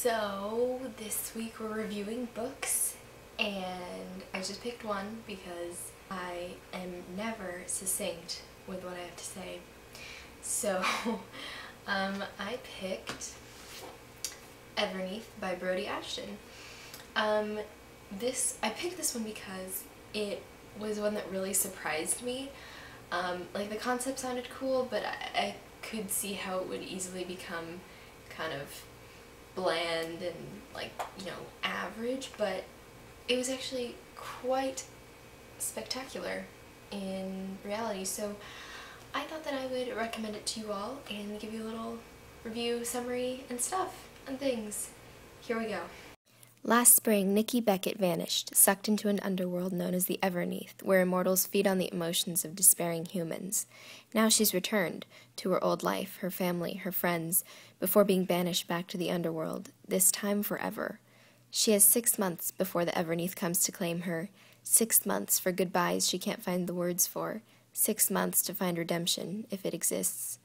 So this week we're reviewing books, and I just picked one because I am never succinct with what I have to say. So I picked Everneath by Brody Ashton. I picked this one because it was one that really surprised me. Like, the concept sounded cool, but I could see how it would easily become kind of bland and, like, average, but it was actually quite spectacular in reality, so I thought that I would recommend it to you all and give you a little review, summary, and stuff, and things. Here we go. Last spring, Nikki Beckett vanished, sucked into an underworld known as the Everneath, where immortals feed on the emotions of despairing humans. Now she's returned to her old life, her family, her friends, before being banished back to the underworld, this time forever. She has 6 months before the Everneath comes to claim her, 6 months for goodbyes she can't find the words for, 6 months to find redemption, if it exists.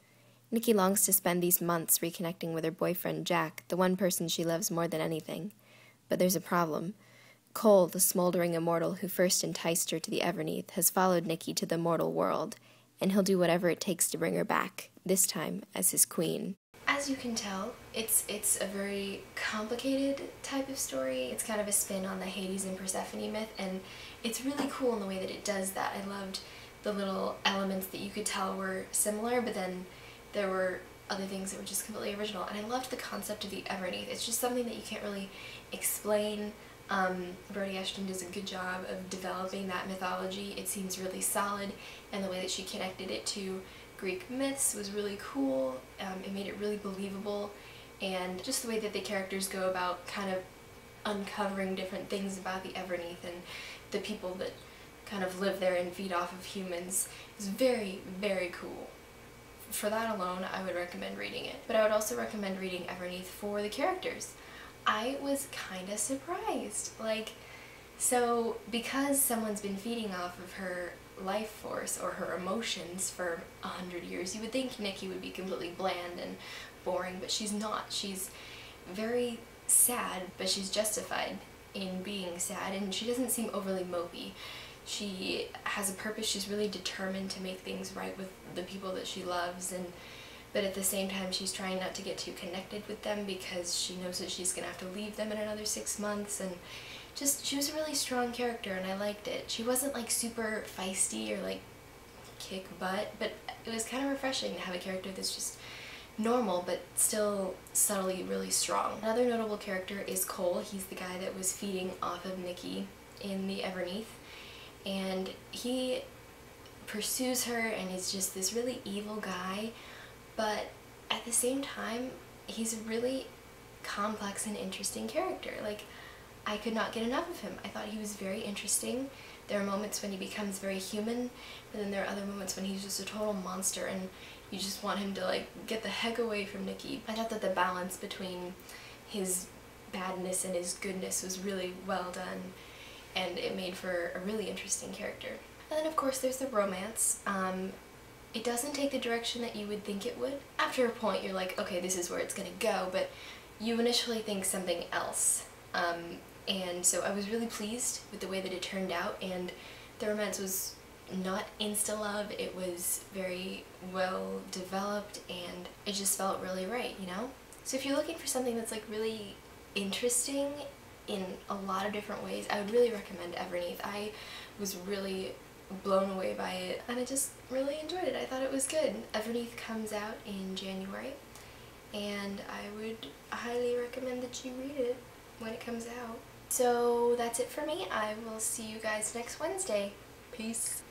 Nikki longs to spend these months reconnecting with her boyfriend, Jack, the one person she loves more than anything. But there's a problem. Cole, the smoldering immortal who first enticed her to the Everneath, has followed Nikki to the mortal world, and he'll do whatever it takes to bring her back, this time as his queen. As you can tell, it's a very complicated type of story. It's kind of a spin on the Hades and Persephone myth, and it's really cool in the way that it does that. I loved the little elements that you could tell were similar, but then there were other things that were just completely original, and I loved the concept of the Everneath. It's just something that you can't really explain. Brody Ashton does a good job of developing that mythology. It seems really solid, and the way that she connected it to Greek myths was really cool. It made it really believable, and just the way that the characters go about kind of uncovering different things about the Everneath and the people that kind of live there and feed off of humans is very, very cool. For that alone, I would recommend reading it. But I would also recommend reading Everneath for the characters. I was kinda surprised. So because someone's been feeding off of her life force or her emotions for 100 years, you would think Nikki would be completely bland and boring, but she's not. She's very sad, but she's justified in being sad, and she doesn't seem overly mopey. She has a purpose. She's really determined to make things right with the people that she loves, but at the same time she's trying not to get too connected with them because she knows that she's gonna have to leave them in another 6 months, and she was a really strong character, and I liked it. She wasn't like super feisty or like kick butt, but it was kind of refreshing to have a character that's just normal but still subtly really strong. Another notable character is Cole. He's the guy that was feeding off of Nikki in the Everneath, and he pursues her and is just this really evil guy, but at the same time he's a really complex and interesting character. Like, I could not get enough of him. I thought he was very interesting. There are moments when he becomes very human, but then there are other moments when he's just a total monster and you just want him to, like, get the heck away from Nikki. I thought that the balance between his badness and his goodness was really well done, and it made for a really interesting character. And then of course there's the romance. It doesn't take the direction that you would think it would. After a point you're like, okay, this is where it's gonna go, but you initially think something else. And so I was really pleased with the way that it turned out, and the romance was not insta-love. It was very well developed, and it just felt really right, you know? So if you're looking for something that's like really interesting in a lot of different ways, I would really recommend Everneath. I was really blown away by it, and I just really enjoyed it. I thought it was good. Everneath comes out in January, and I would highly recommend that you read it when it comes out. So that's it for me. I will see you guys next Wednesday. Peace.